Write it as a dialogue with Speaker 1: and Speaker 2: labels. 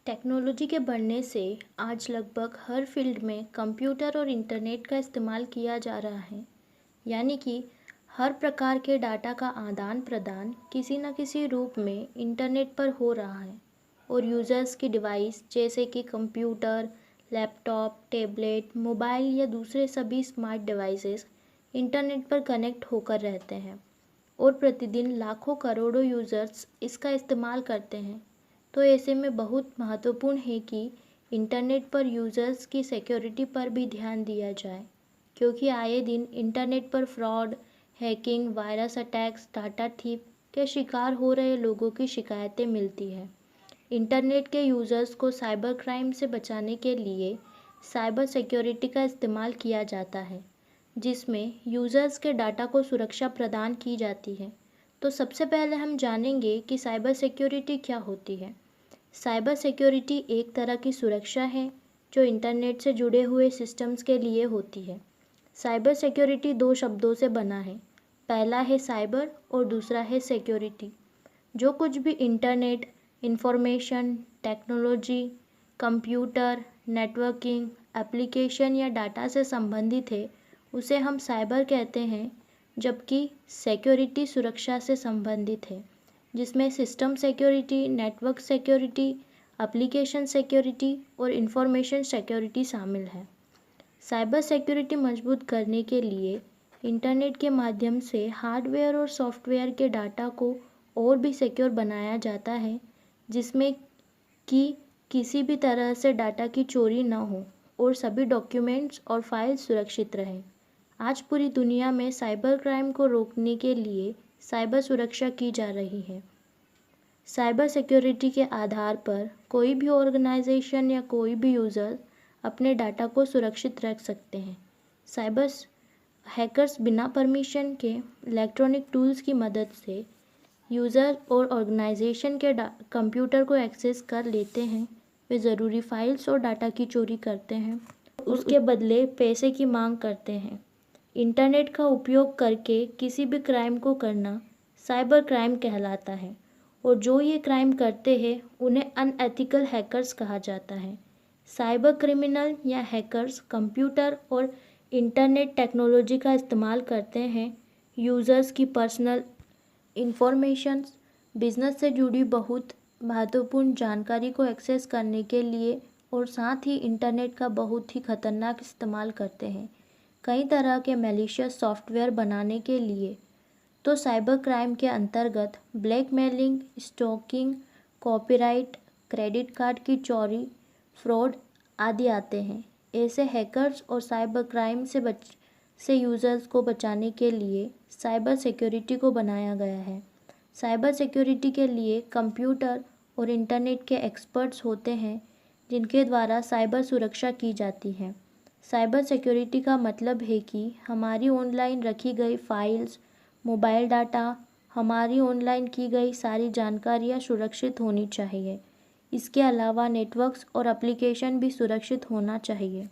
Speaker 1: Technology के बढ़ने से आज लगभग हर फील्ड में कंप्यूटर और इंटरनेट का इस्तेमाल किया जा रहा है। यानी कि हर प्रकार के डाटा का आदान प्रदान किसी न किसी रूप में इंटरनेट पर हो रहा है और यूज़र्स की डिवाइस जैसे कि कंप्यूटर, लैपटॉप, टैबलेट, मोबाइल या दूसरे सभी स्मार्ट डिवाइसेस इंटरनेट पर कनेक्ट होकर रहते हैं और प्रतिदिन लाखों करोड़ों यूज़र्स इसका इस्तेमाल करते हैं। तो ऐसे में बहुत महत्वपूर्ण है कि इंटरनेट पर यूज़र्स की सिक्योरिटी पर भी ध्यान दिया जाए, क्योंकि आए दिन इंटरनेट पर fraud, hacking, virus attacks, data thief के शिकार हो रहे लोगों की शिकायतें मिलती हैं। इंटरनेट के यूज़र्स को साइबर क्राइम से बचाने के लिए साइबर सिक्योरिटी का इस्तेमाल किया जाता है, जिसमें यूज़र्स के डाटा को सुरक्षा प्रदान की जाती है। तो सबसे पहले हम जानेंगे कि साइबर सिक्योरिटी क्या होती है। साइबर सिक्योरिटी एक तरह की सुरक्षा है जो इंटरनेट से जुड़े हुए सिस्टम्स के लिए होती है। साइबर सिक्योरिटी दो शब्दों से बना है। पहला है साइबर और दूसरा है सिक्योरिटी। जो कुछ भी internet, information, technology, computer, networking, application या डाटा से संबंधित है उसे हम साइबर कहते हैं, जबकि सिक्योरिटी सुरक्षा से संबंधित है, जिसमें system security, network security, application security और इंफॉर्मेशन सिक्योरिटी शामिल है। साइबर सिक्योरिटी मजबूत करने के लिए इंटरनेट के माध्यम से हार्डवेयर और सॉफ्टवेयर के डाटा को और भी सिक्योर बनाया जाता है, जिसमें कि किसी भी तरह से डाटा की चोरी न हो और सभी डॉक्यूमेंट्स और फाइल्स सुरक्षित रहें। आज पूरी दुनिया में साइबर क्राइम को रोकने के लिए साइबर सुरक्षा की जा रही है। साइबर सिक्योरिटी के आधार पर कोई भी ऑर्गेनाइजेशन या कोई भी यूज़र अपने डाटा को सुरक्षित रख सकते हैं। साइबर हैकर्स बिना परमिशन के इलेक्ट्रॉनिक टूल्स की मदद से यूज़र और ऑर्गेनाइजेशन के कंप्यूटर को एक्सेस कर लेते हैं। वे ज़रूरी फाइल्स और डाटा की चोरी करते हैं, उसके बदले पैसे की मांग करते हैं। इंटरनेट का उपयोग करके किसी भी क्राइम को करना साइबर क्राइम कहलाता है और जो ये क्राइम करते हैं उन्हें अनएथिकल हैकर्स कहा जाता है। साइबर क्रिमिनल या हैकर्स कंप्यूटर और इंटरनेट टेक्नोलॉजी का इस्तेमाल करते हैं यूज़र्स की पर्सनल इंफॉर्मेशन, बिजनेस से जुड़ी बहुत महत्वपूर्ण जानकारी को एक्सेस करने के लिए और साथ ही इंटरनेट का बहुत ही खतरनाक इस्तेमाल करते हैं कई तरह के मैलिशियस सॉफ्टवेयर बनाने के लिए। तो साइबर क्राइम के अंतर्गत blackmailing, stalking, copyright, credit card की चोरी, फ्रॉड आदि आते हैं। ऐसे हैकर्स और साइबर क्राइम से यूज़र्स को बचाने के लिए साइबर सिक्योरिटी को बनाया गया है। साइबर सिक्योरिटी के लिए कंप्यूटर और इंटरनेट के एक्सपर्ट्स होते हैं, जिनके द्वारा साइबर सुरक्षा की जाती है। साइबर सिक्योरिटी का मतलब है कि हमारी ऑनलाइन रखी गई फाइल्स, मोबाइल डाटा, हमारी ऑनलाइन की गई सारी जानकारियाँ सुरक्षित होनी चाहिए। इसके अलावा नेटवर्क्स और एप्लीकेशन भी सुरक्षित होना चाहिए।